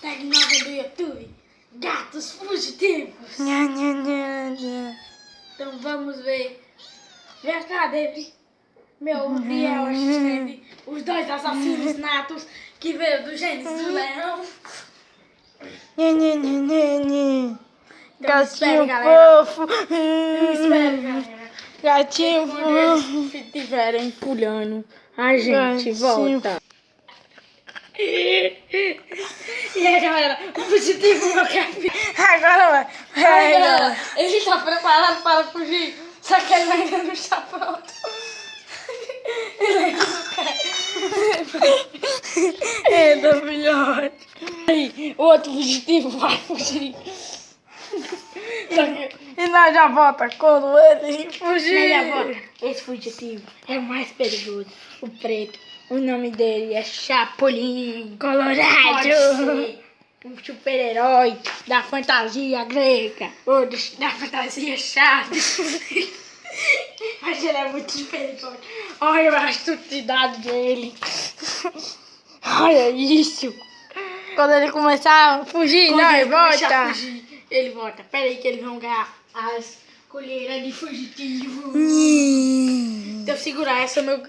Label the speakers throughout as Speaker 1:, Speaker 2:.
Speaker 1: tag nova do YouTube. Gatos fugitivos.
Speaker 2: Nha, nha, nha, nha.
Speaker 1: Então vamos ver. Vem cá, David. Meu fiel assistente. Os dois assassinos natos que veio do Gênesis do Leão.
Speaker 2: Nha, nha, nha, nha, nha.
Speaker 1: Então,
Speaker 2: Gatinho
Speaker 1: espere, galera.
Speaker 2: fofo.
Speaker 1: Espera, galera.
Speaker 2: Gatinho
Speaker 1: Quando eles
Speaker 2: fofo.
Speaker 1: estiverem pulando, a gente
Speaker 2: Gatinho
Speaker 1: volta. E aí, galera, o fugitivo meu capim.
Speaker 2: Agora vai.
Speaker 1: Ai,
Speaker 2: Vai,
Speaker 1: galera, ele está preparado para fugir, só que ele ainda não está pronto. Ele ainda não quer.
Speaker 2: É do filhote.
Speaker 1: Aí, o outro fugitivo vai fugir. Só que
Speaker 2: E nós já volta quando ele fugir.
Speaker 1: esse fugitivo é o mais perigoso, o preto. O nome dele é Chapolin
Speaker 2: Colorado.
Speaker 1: Pode ser um super-herói da fantasia grega ou da fantasia chata. Mas ele é muito perigoso. Olha a astucidade dele. Olha isso.
Speaker 2: Quando ele começar a fugir,
Speaker 1: Quando
Speaker 2: nós
Speaker 1: ele começar a
Speaker 2: volta.
Speaker 1: fugir, ele volta. Pera aí que eles vão ganhar as colheiras de fugitivo. Então segurar essa, meu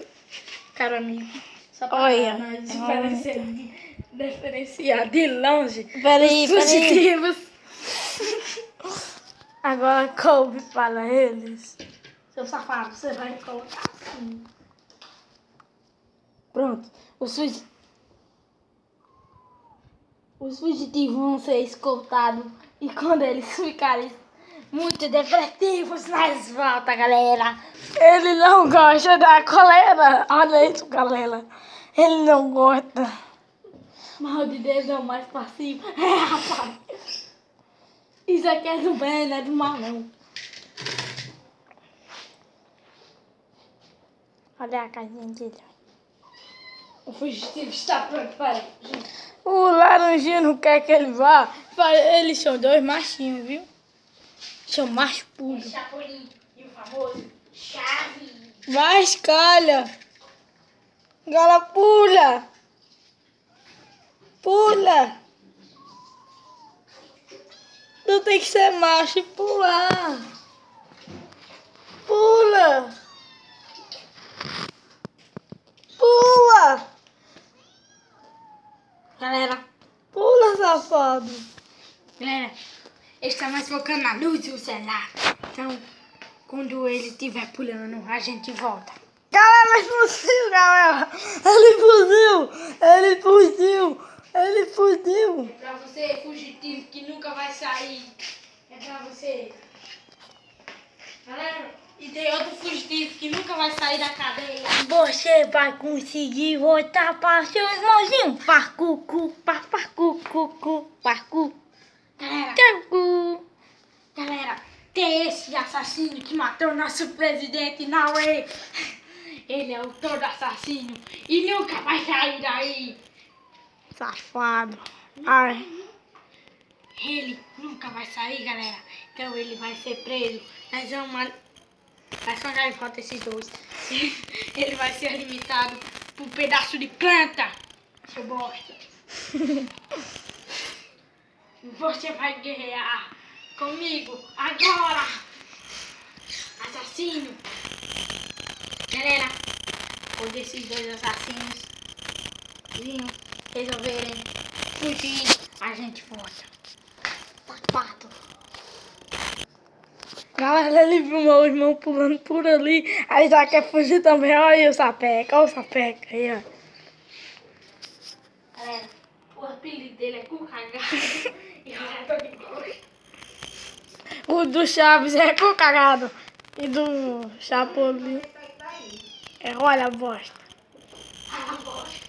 Speaker 1: caro amigo. Só pra
Speaker 2: Olha.
Speaker 1: nós diferenciar de longe
Speaker 2: Peraí,
Speaker 1: os fugitivos.
Speaker 2: Agora coube para eles.
Speaker 1: Seu safado, você vai colocar assim. Pronto. Os fugitivos vão ser escoltados. E quando eles ficarem muito depressivos, nós volta, galera.
Speaker 2: Ele não gosta da coleira. Olha isso, galera. Ele não gosta.
Speaker 1: Mal de Deus é o mais passivo. É, rapaz. Isso aqui é do bem, não é do mal, não.
Speaker 2: Olha a casinha dele.
Speaker 1: O fugitivo está pronto para fugir.
Speaker 2: O laranjinha não quer que ele vá. Eles são dois machinhos, viu? São macho puro.
Speaker 1: Chapolin e o famoso Chaves.
Speaker 2: Vai, escalha. Gala, pula. Pula. Tu tem que ser macho e pular. Pula. Pula.
Speaker 1: Galera,
Speaker 2: Pula, safado.
Speaker 1: ele está mais focando na luz e o celular. Então, quando ele estiver pulando, a gente volta.
Speaker 2: Galera, ele fugiu, galera. Ele fugiu. Ele fugiu. Ele fugiu.
Speaker 1: É pra você, fugitivo, que nunca vai sair. É pra você. Galera, e tem outro fugitivo que nunca vai sair da cadeia.
Speaker 2: Você vai conseguir voltar para seu irmãozinho. Parcucu, parcucu, parcu.
Speaker 1: Galera, tem esse assassino que matou nosso presidente Naue. Ele é o todo assassino e nunca vai sair daí.
Speaker 2: Safado. Ai.
Speaker 1: Ele nunca vai sair, galera. Então ele vai ser preso. Nós vamos... Vai só já falta esses dois. Ele vai ser limitado por um pedaço de planta. Seu bosta. Você vai guerrear comigo agora. Assassino. Galera, quando esses dois assassinos resolverem fugir, a gente volta. Safado.
Speaker 2: Galera, ele viu meu irmão pulando por ali. Aí já quer fugir também. Olha o sapeca. Olha o sapeca aí, ó.
Speaker 1: Galera, o apelido dele é Cucagado. E eu tô de boa.
Speaker 2: O do Chaves é com cagado. E do Chapolin é rola bosta.
Speaker 1: Ah, bosta.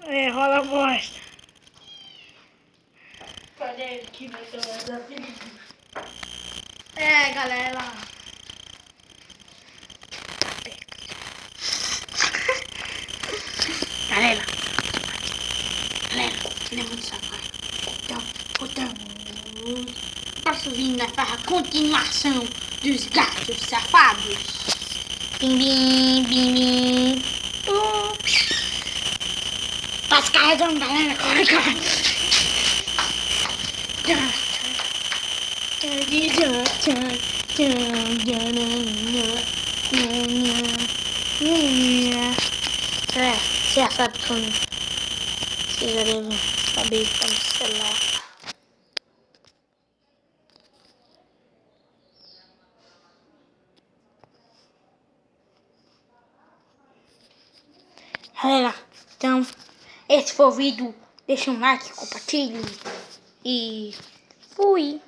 Speaker 2: É rola bosta.
Speaker 1: Olha ele que vai ser os apelidos.
Speaker 2: É, galera.
Speaker 1: Galera, ele é muito safado. Então, posso vir para a continuação dos gatos safados. Bim, bim, bim, bim. Tá descarregando, galera, corre, corre.
Speaker 2: Você já sabe tudo. Você já deve saber que tá no celular. Galera, então, esse foi o vídeo. Deixa um like, compartilhe e fui!